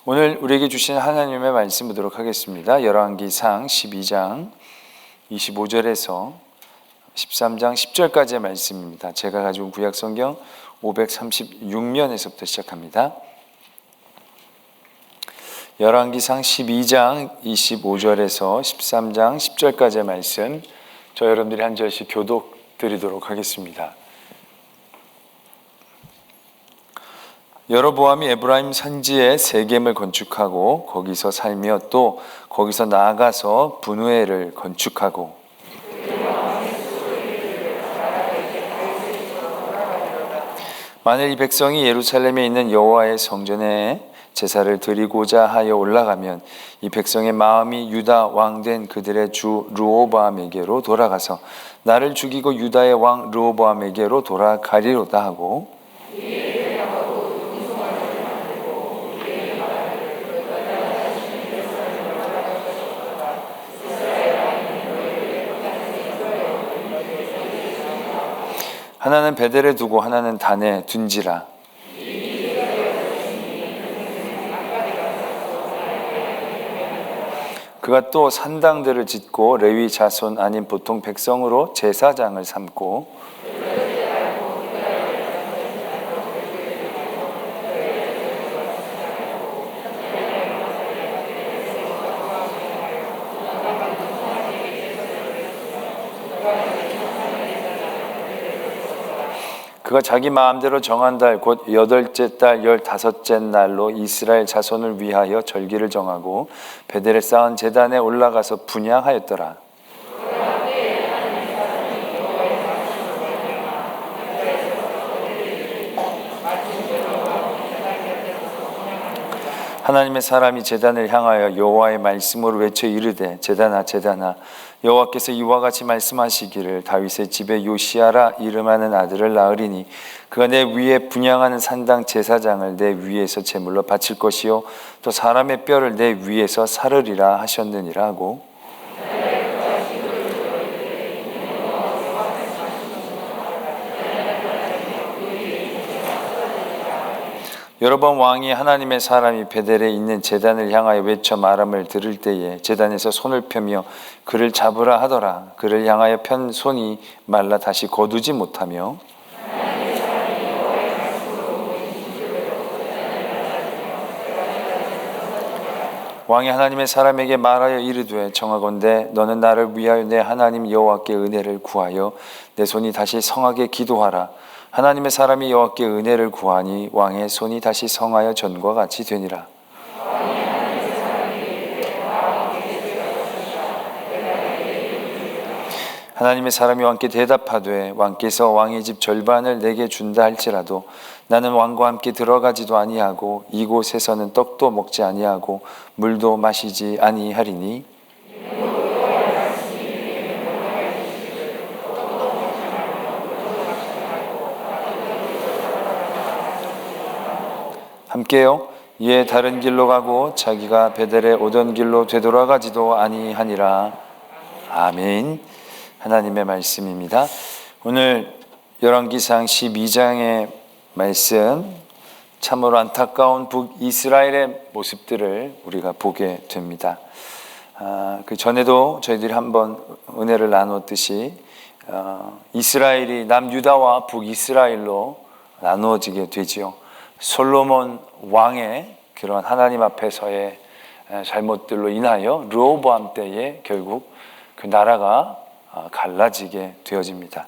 오늘 우리에게 주신 하나님의 말씀 보도록 하겠습니다. 열왕기상 12장 25절에서 13장 10절까지의 말씀입니다. 제가 가지고 온 구약성경 536면에서부터 시작합니다. 열왕기상 12장 25절에서 13장 10절까지의 말씀, 저 여러분들이 한 절씩 교독 드리도록 하겠습니다. 여로보암이 에브라임 산지에 세겜을 건축하고 거기서 살며 또 거기서 나아가서 분우엘을 건축하고 만일 이 백성이 예루살렘에 있는 여호와의 성전에 제사를 드리고자 하여 올라가면 이 백성의 마음이 유다 왕된 그들의 주 르호보암에게로 돌아가서 나를 죽이고 유다의 왕 르호보암에게로 돌아가리로다 하고 하나는 베델에 두고 하나는 단에 둔지라. 그가 또 산당들을 짓고 레위 자손 아닌 보통 백성으로 제사장을 삼고 그가 자기 마음대로 정한 달 곧 8째 달 15째 날로 이스라엘 자손을 위하여 절기를 정하고 베델에 쌓은 제단에 올라가서 분향하였더라. 하나님의 사람이 제단을 향하여 여호와의 말씀으로 외쳐 이르되 제단아 제단아 여호와께서 이와 같이 말씀하시기를 다윗의 집에 요시야라 이름하는 아들을 낳으리니 그가 내 위에 분향하는 산당 제사장을 내 위에서 제물로 바칠 것이요 또 사람의 뼈를 내 위에서 사르리라 하셨느니라 하고 여로보암 왕이 하나님의 사람이 베델에 있는 제단을 향하여 외쳐 말함을 들을 때에 제단에서 손을 펴며 그를 잡으라 하더라. 그를 향하여 편 손이 말라 다시 거두지 못하며 왕이 하나님의 사람에게 말하여 이르되 청하건대 너는 나를 위하여 내 하나님 여호와께 은혜를 구하여 내 손이 다시 성하게 기도하라. 하나님의 사람이 여호와께 은혜를 구하니 왕의 손이 다시 성하여 전과 같이 되니라. 하나님의 사람이 왕께 대답하되 왕께서 왕의 집 절반을 내게 준다 할지라도 나는 왕과 함께 들어가지도 아니하고 이곳에서는 떡도 먹지 아니하고 물도 마시지 아니하리니 함께요. 이에 다른 길로 가고 자기가 베델에 오던 길로 되돌아가지도 아니하니라. 아멘. 하나님의 말씀입니다. 오늘 열왕기상 12장의 말씀, 참으로 안타까운 북이스라엘의 모습들을 우리가 보게 됩니다. 그 전에도 저희들이 한번 은혜를 나눴듯이 이스라엘이 남유다와 북이스라엘로 나누어지게 되지요. 솔로몬 왕의 그런 하나님 앞에서의 잘못들로 인하여 르호보암 때에 결국 그 나라가 갈라지게 되어집니다.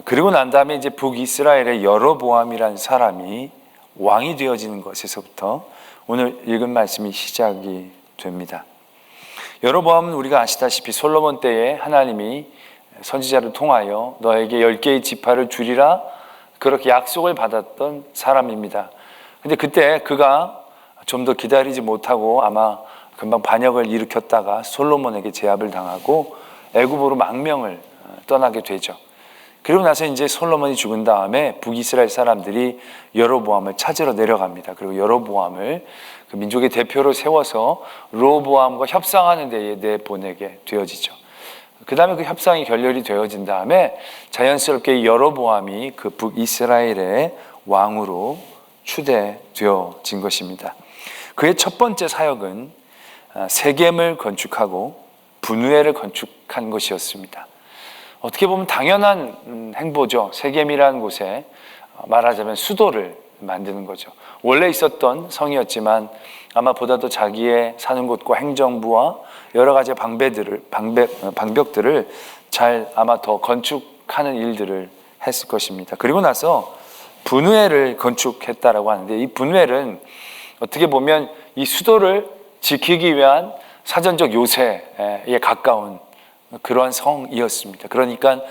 그리고 난 다음에 이제 북이스라엘의 여로보암이라는 사람이 왕이 되어지는 것에서부터 오늘 읽은 말씀이 시작이 됩니다. 여로보암은 우리가 아시다시피 솔로몬 때에 하나님이 선지자를 통하여 너에게 10개의 지파를 주리라 그렇게 약속을 받았던 사람입니다. 근데 그때 그가 좀 더 기다리지 못하고 아마 금방 반역을 일으켰다가 솔로몬에게 제압을 당하고 애굽으로 망명을 떠나게 되죠. 그리고 나서 이제 솔로몬이 죽은 다음에 북이스라엘 사람들이 여로보암을 찾으러 내려갑니다. 그리고 여로보암을 그 민족의 대표로 세워서 르호보암과 협상하는 데에 내보내게 되어지죠. 그 다음에 그 협상이 결렬이 되어진 다음에 자연스럽게 여로보암이 그 북이스라엘의 왕으로 추대되어진 것입니다. 그의 첫 번째 사역은 세겜을 건축하고 분우엘을 건축한 것이었습니다. 어떻게 보면 당연한 행보죠. 세겜이라는 곳에 말하자면 수도를 만드는 거죠. 원래 있었던 성이었지만 아마 보다도 자기의 사는 곳과 행정부와 여러 가지 방벽들을 잘 아마 더 건축하는 일들을 했을 것입니다. 그리고 나서 분우엘을 건축했다라고 하는데, 이 분우엘은 어떻게 보면 이 수도를 지키기 위한 사전적 요새에 가까운 그러한 성이었습니다. 그러니까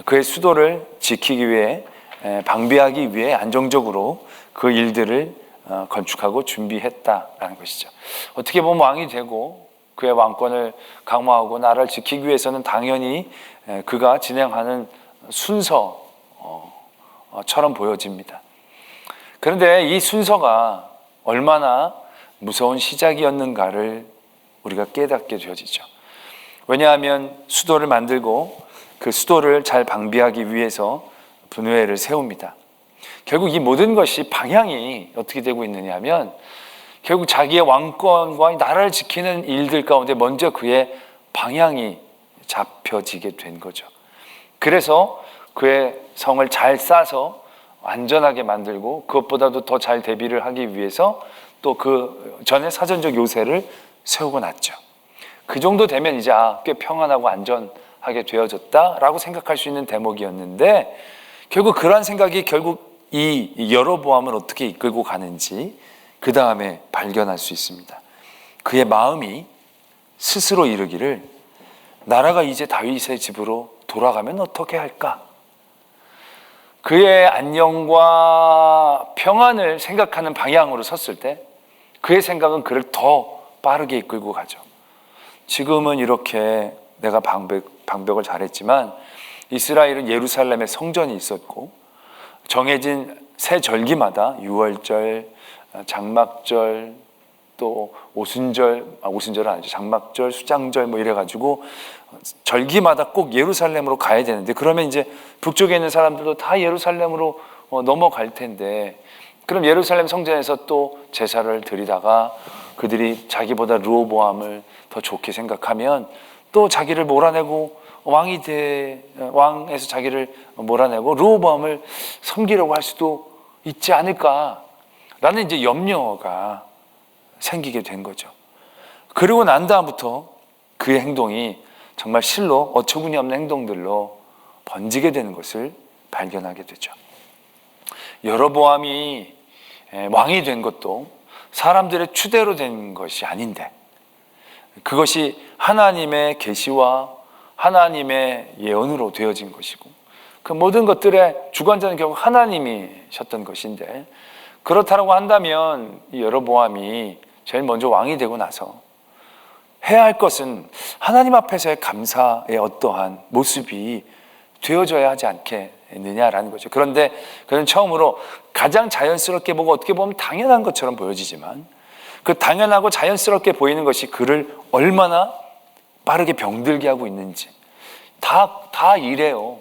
그의 수도를 지키기 위해, 방비하기 위해 안정적으로 그 일들을 건축하고 준비했다라는 것이죠. 어떻게 보면 왕이 되고 그의 왕권을 강화하고 나라를 지키기 위해서는 당연히 그가 진행하는 순서처럼 보여집니다. 그런데 이 순서가 얼마나 무서운 시작이었는가를 우리가 깨닫게 되어지죠. 왜냐하면 수도를 만들고 그 수도를 잘 방비하기 위해서 분우엘을 세웁니다. 결국 이 모든 것이 방향이 어떻게 되고 있느냐 하면, 결국 자기의 왕권과 나라를 지키는 일들 가운데 먼저 그의 방향이 잡혀지게 된 거죠. 그래서 그의 성을 잘 싸서 안전하게 만들고, 그것보다도 더 잘 대비를 하기 위해서 또 그 전에 사전적 요새를 세우고 났죠. 그 정도 되면 이제 꽤 평안하고 안전하게 되어졌다라고 생각할 수 있는 대목이었는데, 결국 그러한 생각이 결국 이 여로보암을 어떻게 이끌고 가는지 그 다음에 발견할 수 있습니다. 그의 마음이 스스로 이르기를, 나라가 이제 다윗의 집으로 돌아가면 어떻게 할까? 그의 안녕과 평안을 생각하는 방향으로 섰을 때 그의 생각은 그를 더 빠르게 이끌고 가죠. 지금은 이렇게 내가 방벽을 잘했지만 이스라엘은 예루살렘에 성전이 있었고, 정해진 새 절기마다 유월절, 장막절, 또 오순절은 아니죠. 장막절, 수장절 뭐 이래가지고 절기마다 꼭 예루살렘으로 가야 되는데, 그러면 이제 북쪽에 있는 사람들도 다 예루살렘으로 넘어갈 텐데, 그럼 예루살렘 성전에서 또 제사를 드리다가 그들이 자기보다 르호보암을 더 좋게 생각하면 또 자기를 몰아내고 왕에서 자기를 몰아내고 르호보암을 섬기려고 할 수도 있지 않을까라는 이제 염려가 생기게 된 거죠. 그리고 난 다음부터 그의 행동이 정말 실로 어처구니 없는 행동들로 번지게 되는 것을 발견하게 되죠. 여로보암이 왕이 된 것도 사람들의 추대로 된 것이 아닌데, 그것이 하나님의 계시와 하나님의 예언으로 되어진 것이고, 그 모든 것들의 주관자는 결국 하나님이셨던 것인데, 그렇다고 한다면 이 여로보암이 제일 먼저 왕이 되고 나서 해야 할 것은 하나님 앞에서의 감사의 어떠한 모습이 되어져야 하지 않겠느냐라는 거죠. 그런데 그는 처음으로 가장 자연스럽게 보고 어떻게 보면 당연한 것처럼 보여지지만, 그 당연하고 자연스럽게 보이는 것이 그를 얼마나 빠르게 병들게 하고 있는지 다 이래요.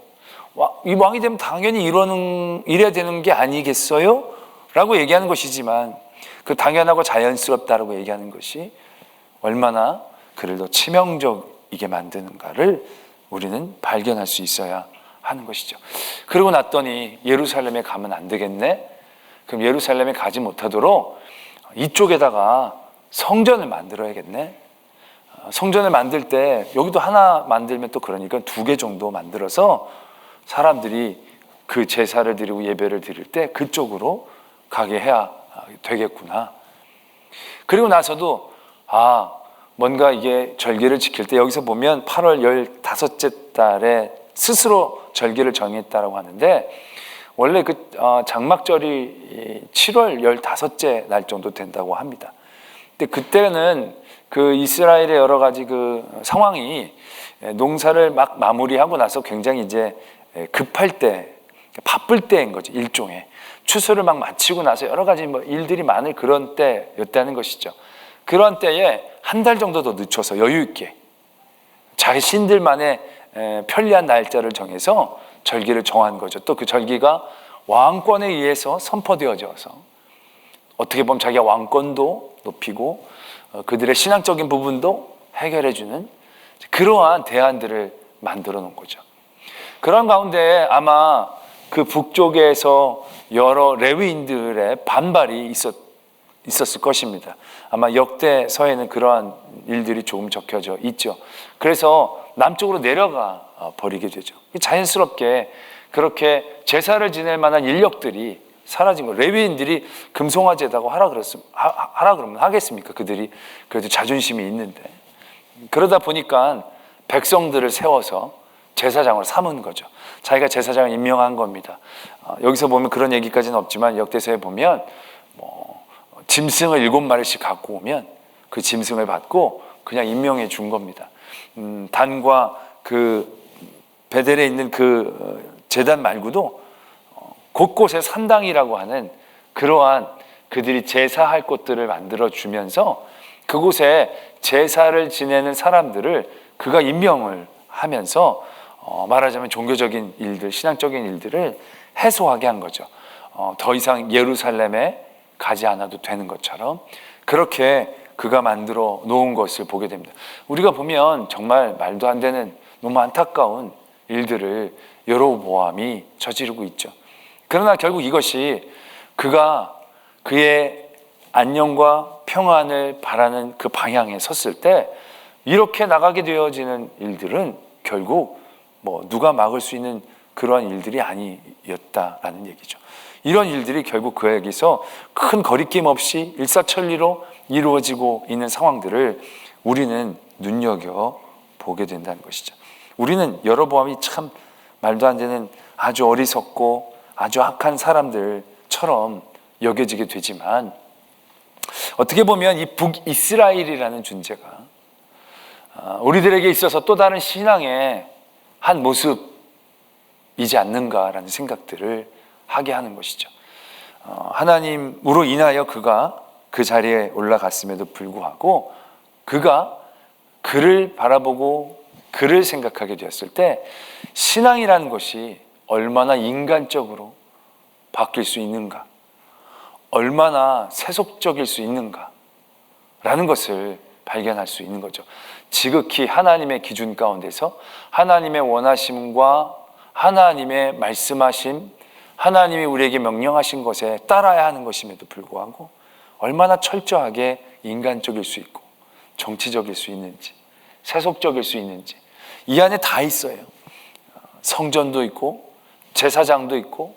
이 왕이 되면 당연히 이래야 되는 게 아니겠어요? 라고 얘기하는 것이지만, 그 당연하고 자연스럽다라고 얘기하는 것이 얼마나 그를 더 치명적이게 만드는가를 우리는 발견할 수 있어야 하는 것이죠. 그러고 났더니 예루살렘에 가면 안 되겠네? 그럼 예루살렘에 가지 못하도록 이쪽에다가 성전을 만들어야겠네? 성전을 만들 때 여기도 하나 만들면 또 그러니까 2개 정도 만들어서 사람들이 그 제사를 드리고 예배를 드릴 때 그쪽으로 가게 해야 되겠구나. 그리고 나서도 뭔가 이게 절기를 지킬 때, 여기서 보면 8월 15째 달에 스스로 절기를 정했다라고 하는데, 원래 그 장막절이 7월 15째 날 정도 된다고 합니다. 근데 그때는 그 이스라엘의 여러 가지 그 상황이 농사를 막 마무리하고 나서 굉장히 이제 급할 때, 바쁠 때인 거죠. 일종의 추수를 막 마치고 나서 여러 가지 뭐 일들이 많을 그런 때였다는 것이죠. 그런 때에 한 달 정도 더 늦춰서 여유 있게 자신들만의 편리한 날짜를 정해서 절기를 정한 거죠. 또 그 절기가 왕권에 의해서 선포되어져서 어떻게 보면 자기가 왕권도 높이고 그들의 신앙적인 부분도 해결해주는 그러한 대안들을 만들어 놓은 거죠. 그런 가운데 아마 그 북쪽에서 여러 레위인들의 반발이 있었을 것입니다. 아마 역대서에는 그러한 일들이 조금 적혀져 있죠. 그래서 남쪽으로 내려가 버리게 되죠. 자연스럽게 그렇게 제사를 지낼 만한 인력들이 사라진 거예요. 레위인들이 금송아제다고 하라 그러면 하겠습니까? 그들이 그래도 자존심이 있는데. 그러다 보니까 백성들을 세워서 제사장을 삼은 거죠. 자기가 제사장을 임명한 겁니다. 여기서 보면 그런 얘기까지는 없지만 역대서에 보면 짐승을 7마리씩 갖고 오면 그 짐승을 받고 그냥 임명해 준 겁니다. 단과 그 베델에 있는 그 제단 말고도 곳곳에 산당이라고 하는 그러한 그들이 제사할 곳들을 만들어 주면서 그곳에 제사를 지내는 사람들을 그가 임명을 하면서 말하자면 종교적인 일들, 신앙적인 일들을 해소하게 한 거죠. 더 이상 예루살렘에 가지 않아도 되는 것처럼 그렇게 그가 만들어 놓은 것을 보게 됩니다. 우리가 보면 정말 말도 안 되는 너무 안타까운 일들을 여로보암이 저지르고 있죠. 그러나 결국 이것이 그가 그의 안녕과 평안을 바라는 그 방향에 섰을 때 이렇게 나가게 되어지는 일들은 결국 누가 막을 수 있는 그러한 일들이 아니었다라는 얘기죠. 이런 일들이 결국 그에게서 큰 거리낌 없이 일사천리로 이루어지고 있는 상황들을 우리는 눈여겨보게 된다는 것이죠. 우리는 여로보암이 참 말도 안 되는 아주 어리석고 아주 악한 사람들처럼 여겨지게 되지만 어떻게 보면 이 북이스라엘이라는 존재가 우리들에게 있어서 또 다른 신앙의 한 모습이지 않는가라는 생각들을 하게 하는 것이죠. 하나님으로 인하여 그가 그 자리에 올라갔음에도 불구하고 그가 그를 바라보고 그를 생각하게 되었을 때 신앙이라는 것이 얼마나 인간적으로 바뀔 수 있는가, 얼마나 세속적일 수 있는가라는 것을 발견할 수 있는 거죠. 지극히 하나님의 기준 가운데서 하나님의 원하심과 하나님의 말씀하심, 하나님이 우리에게 명령하신 것에 따라야 하는 것임에도 불구하고 얼마나 철저하게 인간적일 수 있고 정치적일 수 있는지, 세속적일 수 있는지 이 안에 다 있어요. 성전도 있고 제사장도 있고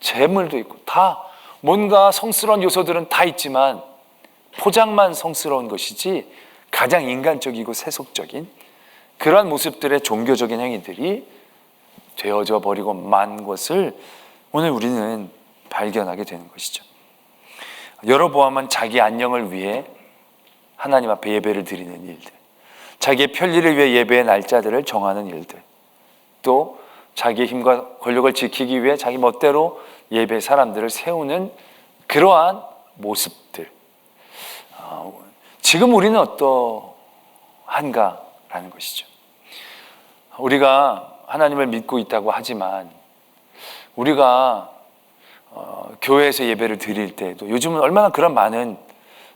제물도 있고 다 뭔가 성스러운 요소들은 다 있지만 포장만 성스러운 것이지 가장 인간적이고 세속적인 그러한 모습들의 종교적인 행위들이 되어져 버리고 만 것을 오늘 우리는 발견하게 되는 것이죠. 여로보암은 자기 안녕을 위해 하나님 앞에 예배를 드리는 일들, 자기의 편리를 위해 예배의 날짜들을 정하는 일들, 또 자기의 힘과 권력을 지키기 위해 자기 멋대로 예배 사람들을 세우는 그러한 모습들, 지금 우리는 어떠한가라는 것이죠. 우리가 하나님을 믿고 있다고 하지만 우리가 교회에서 예배를 드릴 때에도 요즘은 얼마나 그런 많은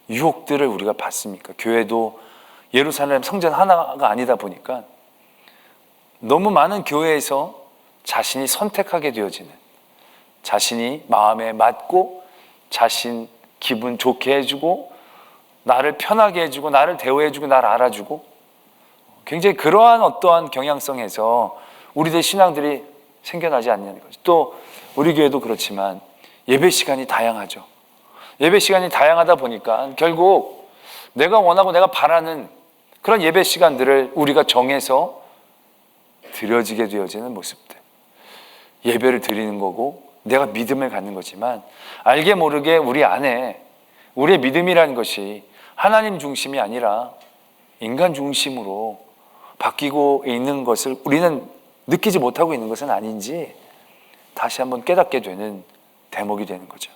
유혹들을 우리가 받습니까? 교회도 예루살렘 성전 하나가 아니다 보니까 너무 많은 교회에서 자신이 선택하게 되어지는, 자신이 마음에 맞고 자신 기분 좋게 해주고 나를 편하게 해주고 나를 대우해주고 나를 알아주고 굉장히 그러한 어떠한 경향성에서 우리들 신앙들이 생겨나지 않냐는 거죠. 또 우리 교회도 그렇지만 예배 시간이 다양하죠. 예배 시간이 다양하다 보니까 결국 내가 원하고 내가 바라는 그런 예배 시간들을 우리가 정해서 드려지게 되어지는 모습들, 예배를 드리는 거고 내가 믿음을 갖는 거지만 알게 모르게 우리 안에 우리의 믿음이라는 것이 하나님 중심이 아니라 인간 중심으로 바뀌고 있는 것을 우리는 느끼지 못하고 있는 것은 아닌지 다시 한번 깨닫게 되는 대목이 되는 거죠.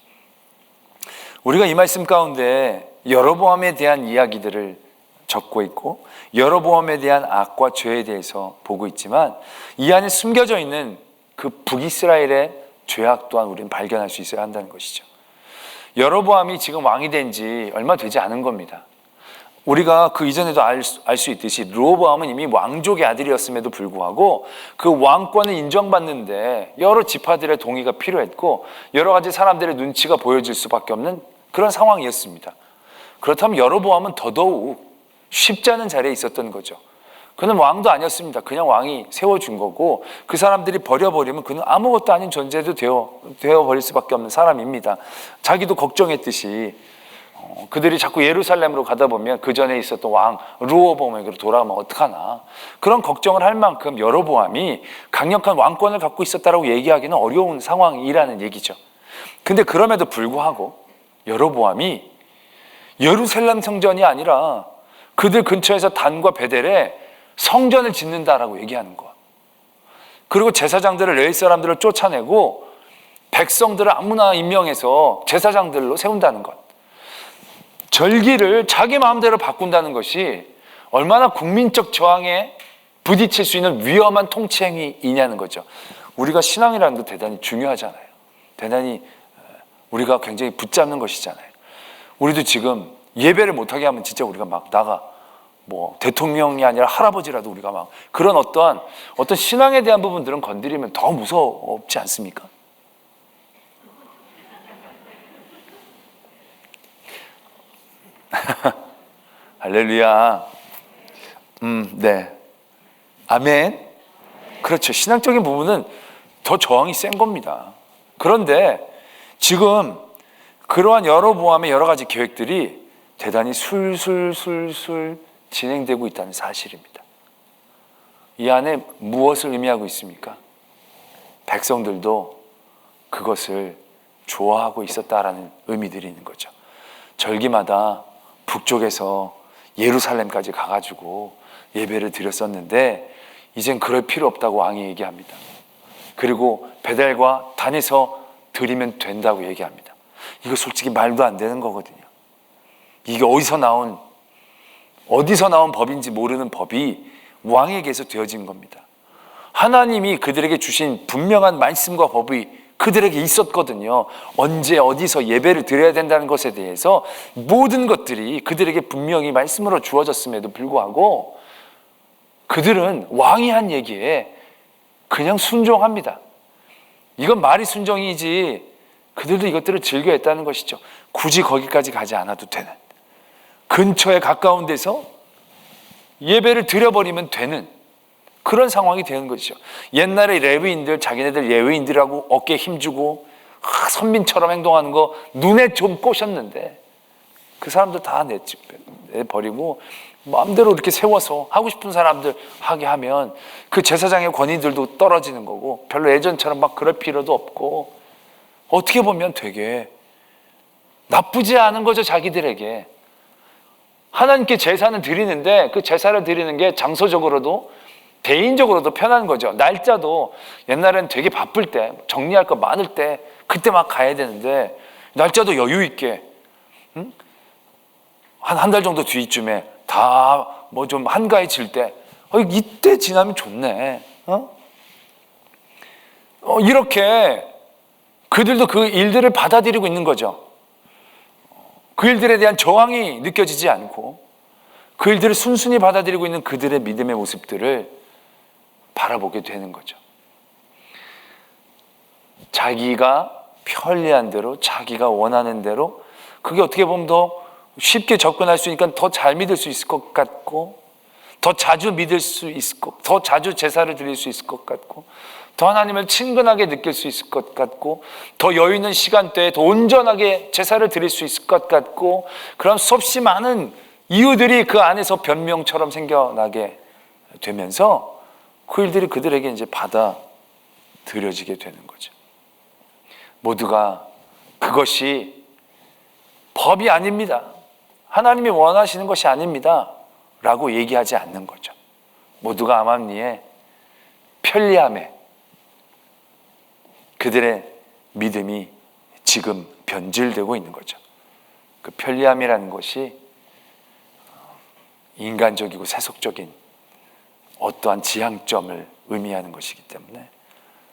우리가 이 말씀 가운데 여로보암에 대한 이야기들을 적고 있고 여로보암에 대한 악과 죄에 대해서 보고 있지만 이 안에 숨겨져 있는 그 북이스라엘의 죄악 또한 우리는 발견할 수 있어야 한다는 것이죠. 여로보암이 지금 왕이 된 지 얼마 되지 않은 겁니다. 우리가 그 이전에도 알 수 있듯이 르호보암은 이미 왕족의 아들이었음에도 불구하고 그 왕권을 인정받는데 여러 지파들의 동의가 필요했고 여러 가지 사람들의 눈치가 보여질 수밖에 없는 그런 상황이었습니다. 그렇다면 여로보암은 더더욱 쉽지 않은 자리에 있었던 거죠. 그는 왕도 아니었습니다. 그냥 왕이 세워준 거고 그 사람들이 버려버리면 그는 아무것도 아닌 존재도 되어버릴 수밖에 없는 사람입니다. 자기도 걱정했듯이 그들이 자꾸 예루살렘으로 가다 보면 그 전에 있었던 왕 르호보암에게로 돌아가면 어떡하나 그런 걱정을 할 만큼 여로보암이 강력한 왕권을 갖고 있었다라고 얘기하기는 어려운 상황이라는 얘기죠. 근데 그럼에도 불구하고 여로보암이 예루살렘 성전이 아니라 그들 근처에서 단과 베델에 성전을 짓는다라고 얘기하는 거야. 그리고 제사장들을 레위 사람들을 쫓아내고 백성들을 아무나 임명해서 제사장들로 세운다는 것. 절기를 자기 마음대로 바꾼다는 것이 얼마나 국민적 저항에 부딪힐 수 있는 위험한 통치 행위이냐는 거죠. 우리가 신앙이라는 게 대단히 중요하잖아요. 대단히 우리가 굉장히 붙잡는 것이잖아요. 우리도 지금 예배를 못하게 하면 진짜 우리가 막 대통령이 아니라 할아버지라도 우리가 막 그런 어떤 신앙에 대한 부분들은 건드리면 더 무섭지 않습니까? 할렐루야. 네. 아멘. 그렇죠. 신앙적인 부분은 더 저항이 센 겁니다. 그런데 지금 그러한 여로보암의 여러 가지 계획들이 대단히 술술 진행되고 있다는 사실입니다. 이 안에 무엇을 의미하고 있습니까? 백성들도 그것을 좋아하고 있었다라는 의미들이 있는 거죠. 절기마다 북쪽에서 예루살렘까지 가가지고 예배를 드렸었는데 이젠 그럴 필요 없다고 왕이 얘기합니다. 그리고 베델과 단에서 드리면 된다고 얘기합니다. 이거 솔직히 말도 안 되는 거거든요. 이게 어디서 나온 법인지 모르는 법이 왕에게서 되어진 겁니다. 하나님이 그들에게 주신 분명한 말씀과 법이 그들에게 있었거든요. 언제 어디서 예배를 드려야 된다는 것에 대해서 모든 것들이 그들에게 분명히 말씀으로 주어졌음에도 불구하고 그들은 왕이 한 얘기에 그냥 순종합니다. 이건 말이 순종이지 그들도 이것들을 즐겨했다는 것이죠. 굳이 거기까지 가지 않아도 되는, 근처에 가까운 데서 예배를 드려버리면 되는 그런 상황이 되는 것이죠. 옛날에 레위인들, 자기네들 예외인들하고 어깨에 힘주고 선민처럼 행동하는 거 눈에 좀 꽂혔는데 그 사람들 다 내버리고 마음대로 이렇게 세워서 하고 싶은 사람들 하게 하면 그 제사장의 권위들도 떨어지는 거고 별로 예전처럼 막 그럴 필요도 없고 어떻게 보면 되게 나쁘지 않은 거죠. 자기들에게 하나님께 제사는 드리는데 그 제사를 드리는 게 장소적으로도 개인적으로도 편한 거죠. 날짜도 옛날엔 되게 바쁠 때 정리할 거 많을 때 그때 막 가야 되는데 날짜도 여유 있게 한 달 정도 뒤쯤에 다 뭐 좀 한가해질 때 이때 지나면 좋네. 이렇게 그들도 그 일들을 받아들이고 있는 거죠. 그 일들에 대한 저항이 느껴지지 않고 그 일들을 순순히 받아들이고 있는 그들의 믿음의 모습들을 바라보게 되는 거죠. 자기가 편리한 대로, 자기가 원하는 대로, 그게 어떻게 보면 더 쉽게 접근할 수 있으니까 더 잘 믿을 수 있을 것 같고, 더 자주 믿을 수 있을 것, 더 자주 제사를 드릴 수 있을 것 같고, 더 하나님을 친근하게 느낄 수 있을 것 같고, 더 여유 있는 시간대에 더 온전하게 제사를 드릴 수 있을 것 같고, 그런 수없이 많은 이유들이 그 안에서 변명처럼 생겨나게 되면서 그 일들이 그들에게 이제 받아들여지게 되는 거죠. 모두가 그것이 법이 아닙니다. 하나님이 원하시는 것이 아닙니다. 라고 얘기하지 않는 거죠. 모두가 암암리에 편리함에 그들의 믿음이 지금 변질되고 있는 거죠. 그 편리함이라는 것이 인간적이고 세속적인 어떠한 지향점을 의미하는 것이기 때문에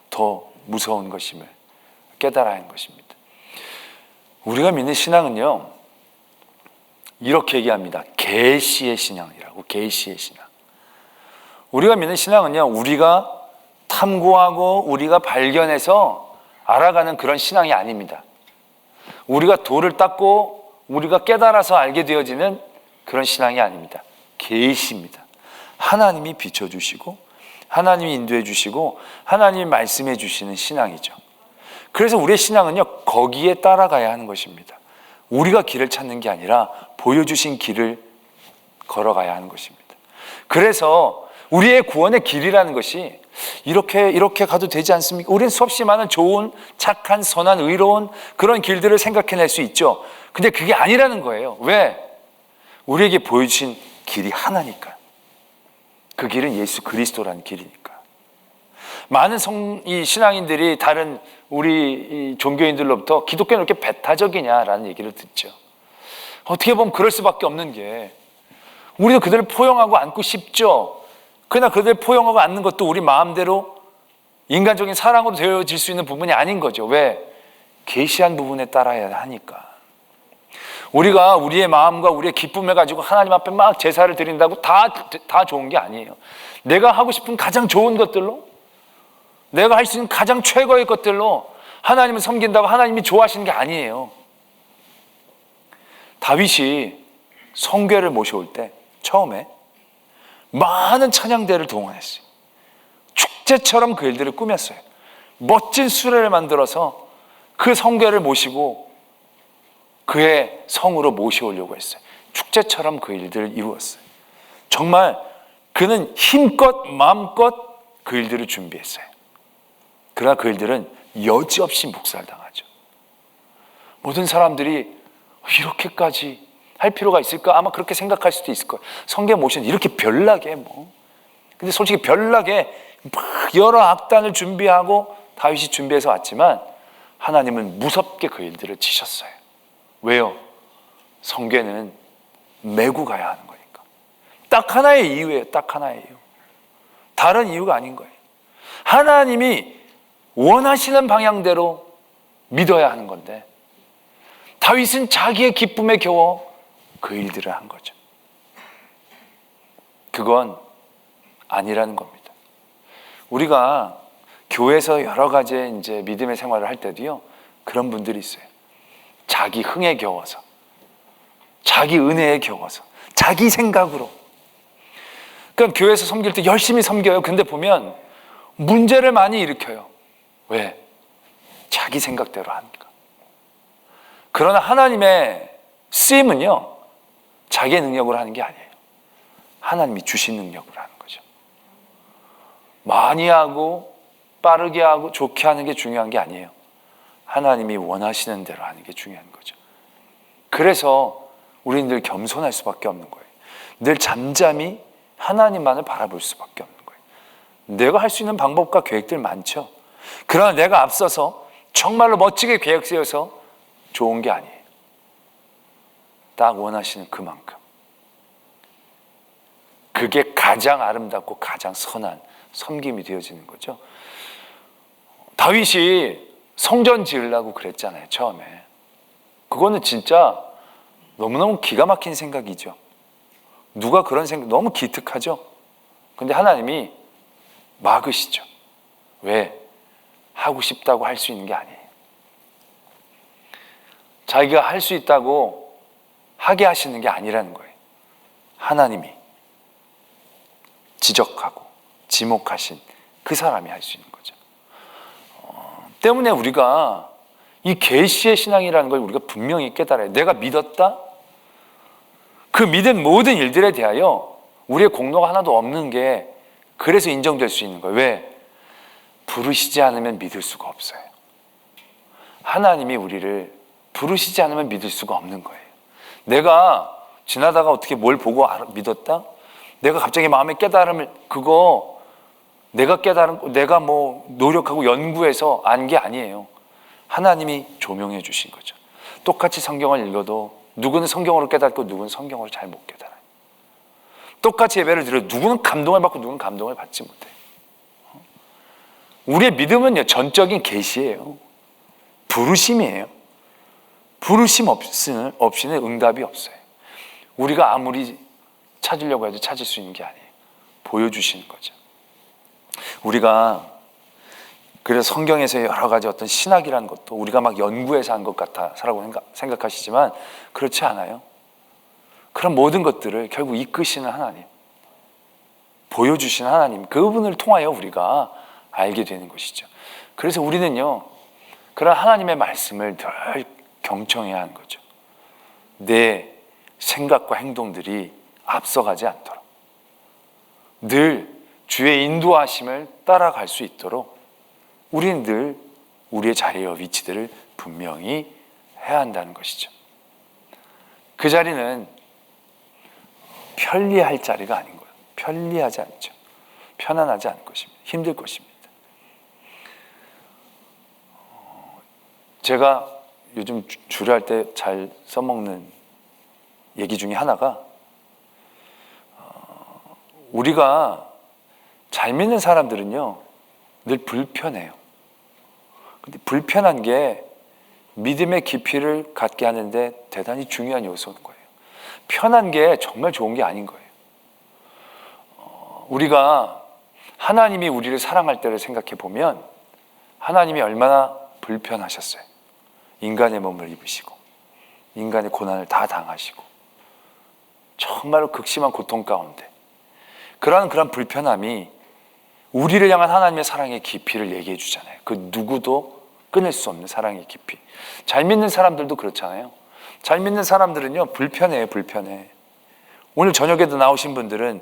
더 무서운 것임을 깨달아야 하는 것입니다. 우리가 믿는 신앙은요, 이렇게 얘기합니다. 계시의 신앙이라고. 계시의 신앙. 우리가 믿는 신앙은요, 우리가 탐구하고 우리가 발견해서 알아가는 그런 신앙이 아닙니다. 우리가 돌을 닦고 우리가 깨달아서 알게 되어지는 그런 신앙이 아닙니다. 계시입니다. 하나님이 비춰주시고 하나님이 인도해 주시고 하나님이 말씀해 주시는 신앙이죠. 그래서 우리의 신앙은요, 거기에 따라가야 하는 것입니다. 우리가 길을 찾는 게 아니라 보여주신 길을 걸어가야 하는 것입니다. 그래서 우리의 구원의 길이라는 것이 이렇게 가도 되지 않습니까? 우리는 수없이 많은 좋은, 착한, 선한, 의로운 그런 길들을 생각해낼 수 있죠. 근데 그게 아니라는 거예요. 왜? 우리에게 보여주신 길이 하나니까. 그 길은 예수 그리스도라는 길이니까. 많은 이 신앙인들이 다른 우리 이 종교인들로부터 기독교는 이렇게 배타적이냐라는 얘기를 듣죠. 어떻게 보면 그럴 수밖에 없는 게, 우리도 그들을 포용하고 안고 싶죠. 그러나 그들을 포용하고 안는 것도 우리 마음대로 인간적인 사랑으로 되어질 수 있는 부분이 아닌 거죠. 왜? 계시한 부분에 따라야 하니까. 우리가 우리의 마음과 우리의 기쁨을 가지고 하나님 앞에 막 제사를 드린다고 다 좋은 게 아니에요. 내가 하고 싶은 가장 좋은 것들로, 내가 할 수 있는 가장 최고의 것들로 하나님을 섬긴다고 하나님이 좋아하시는 게 아니에요. 다윗이 성궤를 모셔올 때 처음에 많은 찬양대를 동원했어요. 축제처럼 그 일들을 꾸몄어요. 멋진 수레를 만들어서 그 성궤를 모시고 그의 성으로 모셔오려고 했어요. 축제처럼 그 일들을 이루었어요. 정말 그는 힘껏 마음껏 그 일들을 준비했어요. 그러나 그 일들은 여지없이 묵살당하죠. 모든 사람들이 이렇게까지 할 필요가 있을까? 아마 그렇게 생각할 수도 있을 거예요. 성궤 모시는 이렇게 별나게 뭐. 근데 솔직히 별나게 막 여러 악단을 준비하고 다윗이 준비해서 왔지만 하나님은 무섭게 그 일들을 치셨어요. 왜요? 성궤는 메고 가야 하는 거니까. 딱 하나의 이유예요. 딱 하나의 이유. 다른 이유가 아닌 거예요. 하나님이 원하시는 방향대로 믿어야 하는 건데 다윗은 자기의 기쁨에 겨워 그 일들을 한 거죠. 그건 아니라는 겁니다. 우리가 교회에서 여러 가지 이제 믿음의 생활을 할 때도요, 그런 분들이 있어요. 자기 흥에 겨워서, 자기 은혜에 겨워서, 자기 생각으로. 그러니까 교회에서 섬길 때 열심히 섬겨요. 근데 보면 문제를 많이 일으켜요. 왜? 자기 생각대로 하니까. 그러나 하나님의 쓰임은요, 자기의 능력으로 하는 게 아니에요. 하나님이 주신 능력으로 하는 거죠. 많이 하고 빠르게 하고 좋게 하는 게 중요한 게 아니에요. 하나님이 원하시는 대로 하는 게 중요한 거죠. 그래서 우리는 늘 겸손할 수밖에 없는 거예요. 늘 잠잠히 하나님만을 바라볼 수밖에 없는 거예요. 내가 할 수 있는 방법과 계획들 많죠. 그러나 내가 앞서서 정말로 멋지게 계획 세워서 좋은 게 아니에요. 딱 원하시는 그만큼. 그게 가장 아름답고 가장 선한 섬김이 되어지는 거죠. 다윗이 성전 지으려고 그랬잖아요, 처음에. 그거는 진짜 너무너무 기가 막힌 생각이죠. 누가 그런 생각, 너무 기특하죠. 근데 하나님이 막으시죠. 왜? 하고 싶다고 할 수 있는 게 아니에요. 자기가 할 수 있다고 하게 하시는 게 아니라는 거예요. 하나님이 지적하고 지목하신 그 사람이 할 수 있는 거죠. 때문에 우리가 이 계시의 신앙이라는 걸 우리가 분명히 깨달아요. 내가 믿었다? 그 믿은 모든 일들에 대하여 우리의 공로가 하나도 없는 게 그래서 인정될 수 있는 거예요. 왜? 부르시지 않으면 믿을 수가 없어요. 하나님이 우리를 부르시지 않으면 믿을 수가 없는 거예요. 내가 지나다가 어떻게 뭘 보고 믿었다? 내가 갑자기 마음의 깨달음을, 그거 내가 깨달은, 내가 뭐 노력하고 연구해서 안 게 아니에요. 하나님이 조명해 주신 거죠. 똑같이 성경을 읽어도 누구는 성경으로 깨닫고 누구는 성경으로 잘 못 깨달아요. 똑같이 예배를 드려도 누구는 감동을 받고 누구는 감동을 받지 못해요. 우리의 믿음은요, 전적인 계시예요. 부르심이에요. 부르심 없이는 응답이 없어요. 우리가 아무리 찾으려고 해도 찾을 수 있는 게 아니에요. 보여주시는 거죠. 우리가 그래서 성경에서 여러 가지 어떤 신학이라는 것도 우리가 막 연구해서 한 것 같아라고 생각하시지만 그렇지 않아요. 그런 모든 것들을 결국 이끄시는 하나님, 보여주시는 하나님, 그분을 통하여 우리가 알게 되는 것이죠. 그래서 우리는요, 그런 하나님의 말씀을 늘 경청해야 하는 거죠. 내 생각과 행동들이 앞서가지 않도록 늘 주의 인도하심을 따라갈 수 있도록 우리는 늘 우리의 자리와 위치들을 분명히 해야 한다는 것이죠. 그 자리는 편리할 자리가 아닌 거예요. 편리하지 않죠. 편안하지 않을 것입니다. 힘들 것입니다. 제가 요즘 주례할 때 잘 써먹는 얘기 중에 하나가 우리가 잘 믿는 사람들은요 늘 불편해요. 근데 불편한 게 믿음의 깊이를 갖게 하는데 대단히 중요한 요소인 거예요. 편한 게 정말 좋은 게 아닌 거예요. 우리가 하나님이 우리를 사랑할 때를 생각해 보면 하나님이 얼마나 불편하셨어요. 인간의 몸을 입으시고 인간의 고난을 다 당하시고 정말로 극심한 고통 가운데 그런 불편함이 우리를 향한 하나님의 사랑의 깊이를 얘기해 주잖아요. 그 누구도 끊을 수 없는 사랑의 깊이. 잘 믿는 사람들도 그렇잖아요. 잘 믿는 사람들은요 불편해요. 불편해. 오늘 저녁에도 나오신 분들은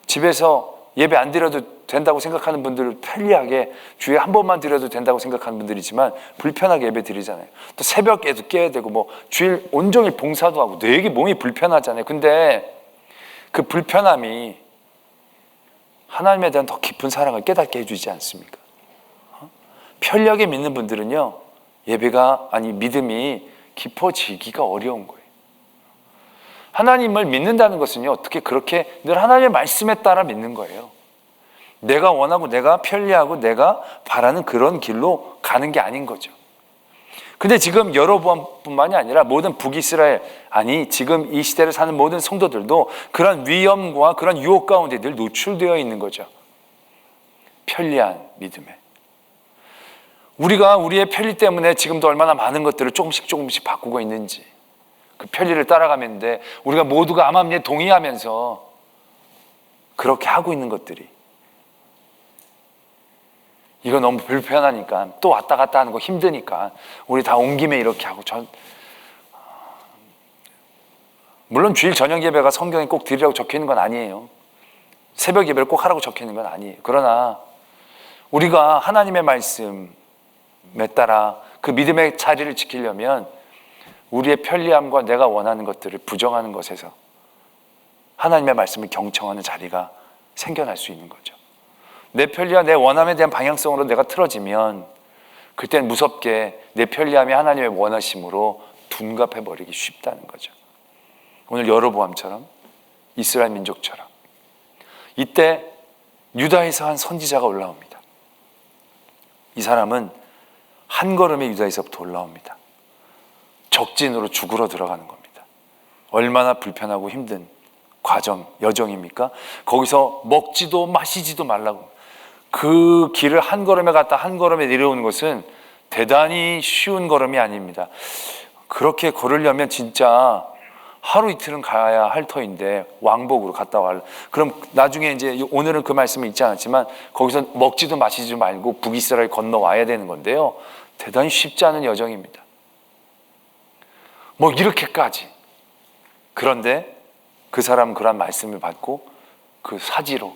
집에서 예배 안 드려도 된다고 생각하는 분들을 편리하게 주에 한 번만 드려도 된다고 생각하는 분들이지만 불편하게 예배 드리잖아요. 또 새벽에도 깨야 되고 뭐 주일 온종일 봉사도 하고 되게 몸이 불편하잖아요. 근데 그 불편함이 하나님에 대한 더 깊은 사랑을 깨닫게 해주지 않습니까? 편리하게 믿는 분들은요 믿음이 깊어지기가 어려운 거예요. 하나님을 믿는다는 것은요 어떻게 그렇게 늘 하나님의 말씀에 따라 믿는 거예요. 내가 원하고 내가 편리하고 내가 바라는 그런 길로 가는 게 아닌 거죠. 근데 지금 여로보암뿐만이 아니라 모든 북이스라엘, 아니 지금 이 시대를 사는 모든 성도들도 그런 위험과 그런 유혹 가운데 늘 노출되어 있는 거죠. 편리한 믿음에. 우리가 우리의 편리 때문에 지금도 얼마나 많은 것들을 조금씩 바꾸고 있는지, 그 편리를 따라가면데 우리가 모두가 암암리에 동의하면서 그렇게 하고 있는 것들이, 이거 너무 불편하니까 또 왔다 갔다 하는 거 힘드니까 우리 다 온 김에 이렇게 하고, 물론 주일 저녁 예배가 성경에 꼭 드리라고 적혀있는 건 아니에요. 새벽 예배를 꼭 하라고 적혀있는 건 아니에요. 그러나 우리가 하나님의 말씀에 따라 그 믿음의 자리를 지키려면 우리의 편리함과 내가 원하는 것들을 부정하는 것에서 하나님의 말씀을 경청하는 자리가 생겨날 수 있는 거죠. 내 편리와 내 원함에 대한 방향성으로 내가 틀어지면 그때는 무섭게 내 편리함이 하나님의 원하심으로 둔갑해버리기 쉽다는 거죠. 오늘 여로보암처럼, 이스라엘 민족처럼 이때 유다에서 한 선지자가 올라옵니다. 이 사람은 한 걸음에 유다에서부터 올라옵니다. 적진으로 죽으러 들어가는 겁니다. 얼마나 불편하고 힘든 여정입니까? 거기서 먹지도 마시지도 말라고. 그 길을 한 걸음에 갔다 한 걸음에 내려오는 것은 대단히 쉬운 걸음이 아닙니다. 그렇게 걸으려면 진짜 하루 이틀은 가야 할 터인데 왕복으로 갔다 와. 그럼 나중에 이제 오늘은 그 말씀을 읽지 않았지만 거기서 먹지도 마시지도 말고 북이스라엘 건너와야 되는 건데요. 대단히 쉽지 않은 여정입니다. 뭐 이렇게까지. 그런데 그 사람은 그런 말씀을 받고 그 사지로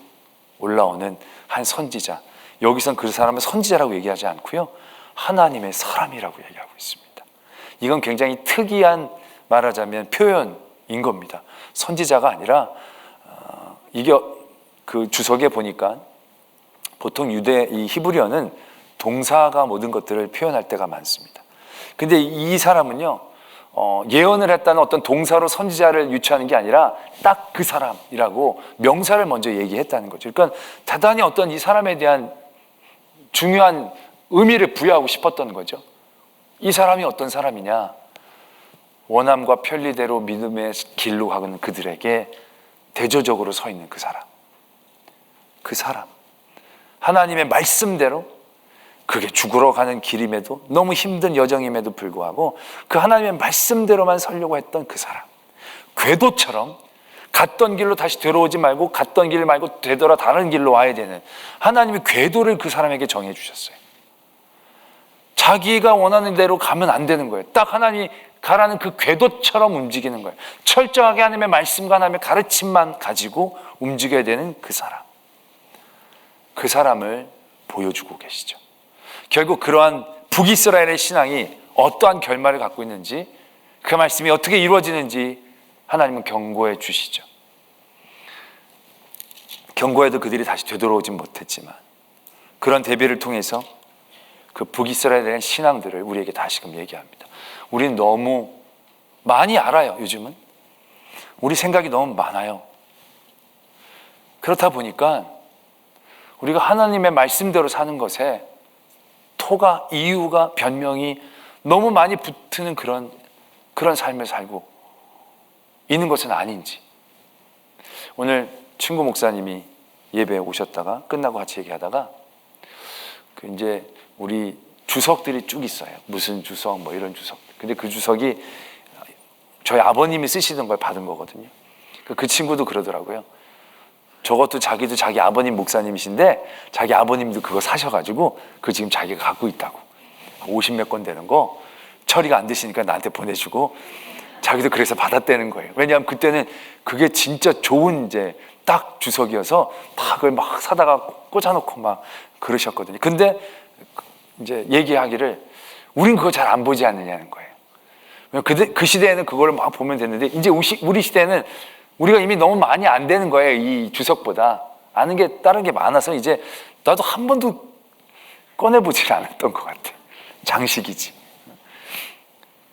올라오는 한 선지자. 여기선 그 사람을 선지자라고 얘기하지 않고요, 하나님의 사람이라고 얘기하고 있습니다. 이건 굉장히 특이한, 말하자면 표현인 겁니다. 선지자가 아니라 이게 그 주석에 보니까 보통 이 히브리어는 동사가 모든 것들을 표현할 때가 많습니다. 근데 이 사람은요 예언을 했다는 어떤 동사로 선지자를 유추하는 게 아니라 딱 그 사람이라고 명사를 먼저 얘기했다는 거죠. 그러니까 대단히 어떤 이 사람에 대한 중요한 의미를 부여하고 싶었던 거죠. 이 사람이 어떤 사람이냐? 원함과 편리대로 믿음의 길로 가는 그들에게 대조적으로 서 있는 그 사람, 하나님의 말씀대로, 그게 죽으러 가는 길임에도, 너무 힘든 여정임에도 불구하고 그 하나님의 말씀대로만 서려고 했던 그 사람, 궤도처럼 갔던 길로 다시 되돌아오지 말고 갔던 길 말고 되돌아 다른 길로 와야 되는 하나님의 궤도를 그 사람에게 정해 주셨어요. 자기가 원하는 대로 가면 안 되는 거예요. 딱 하나님이 가라는 그 궤도처럼 움직이는 거예요. 철저하게 하나님의 말씀과 하나님의 가르침만 가지고 움직여야 되는 그 사람을 보여주고 계시죠. 결국 그러한 북이스라엘의 신앙이 어떠한 결말을 갖고 있는지, 그 말씀이 어떻게 이루어지는지 하나님은 경고해 주시죠. 경고해도 그들이 다시 되돌아오진 못했지만 그런 대비를 통해서 그 북이스라엘에 대한 신앙들을 우리에게 다시금 얘기합니다. 우리는 너무 많이 알아요. 요즘은 우리 생각이 너무 많아요. 그렇다 보니까 우리가 하나님의 말씀대로 사는 것에 토가, 이유가, 변명이 너무 많이 붙는 그런 삶을 살고 있는 것은 아닌지. 오늘 친구 목사님이 예배에 오셨다가 끝나고 같이 얘기하다가 이제 우리 주석들이 쭉 있어요. 무슨 주석, 뭐 이런 주석. 근데 그 주석이 저희 아버님이 쓰시던 걸 받은 거거든요. 그 친구도 그러더라고요. 저것도 자기도 자기 아버님 목사님이신데 자기 아버님도 그거 사셔가지고 그 지금 자기가 갖고 있다고. 50몇 권 되는 거 처리가 안 되시니까 나한테 보내주고 자기도 그래서 받았다는 거예요. 왜냐하면 그때는 그게 진짜 좋은 이제 딱 주석이어서 막 그걸 막 사다가 꽂아놓고 막 그러셨거든요. 근데 이제 얘기하기를 우린 그거 잘 안 보지 않느냐는 거예요. 그 시대에는 그걸 막 보면 됐는데 이제 우리 시대는 우리가 이미 너무 많이 안 되는 거예요. 이 주석보다 아는 게 다른 게 많아서 이제 나도 한 번도 꺼내보질 않았던 것 같아. 장식이지.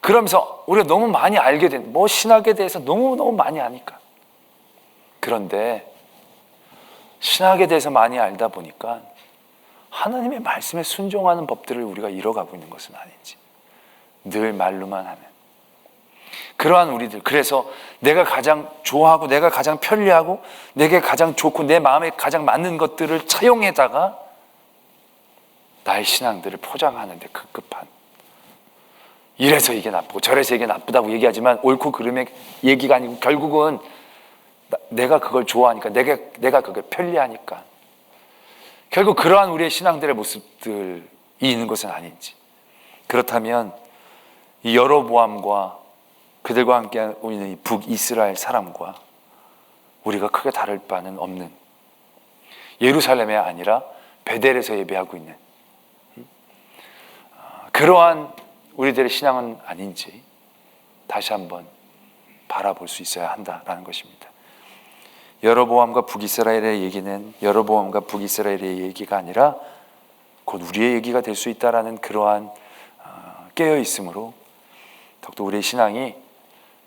그러면서 우리가 너무 많이 알게 된, 뭐 신학에 대해서 너무너무 많이 아니까. 그런데 신학에 대해서 많이 알다 보니까 하나님의 말씀에 순종하는 법들을 우리가 잃어가고 있는 것은 아닌지. 늘 말로만 하는 그러한 우리들. 그래서 내가 가장 좋아하고 내가 가장 편리하고 내게 가장 좋고 내 마음에 가장 맞는 것들을 차용해다가 나의 신앙들을 포장하는 데 급급한, 이래서 이게 나쁘고 저래서 이게 나쁘다고 얘기하지만 옳고 그름의 얘기가 아니고 결국은 내가 그걸 좋아하니까 내가 그걸 편리하니까 결국 그러한 우리의 신앙들의 모습들이 있는 것은 아닌지. 그렇다면 이 여로보암과 그들과 함께하고 있는 이 북이스라엘 사람과 우리가 크게 다를 바는 없는, 예루살렘이 아니라 베델에서 예배하고 있는 그러한 우리들의 신앙은 아닌지 다시 한번 바라볼 수 있어야 한다라는 것입니다. 여로보암과 북이스라엘의 얘기는 여로보암과 북이스라엘의 얘기가 아니라 곧 우리의 얘기가 될 수 있다라는 그러한 깨어있음으로 더욱더 우리의 신앙이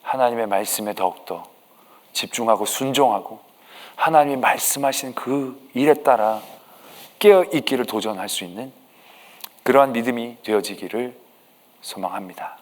하나님의 말씀에 더욱더 집중하고 순종하고 하나님이 말씀하신 그 일에 따라 깨어있기를 도전할 수 있는 그러한 믿음이 되어지기를 소망합니다.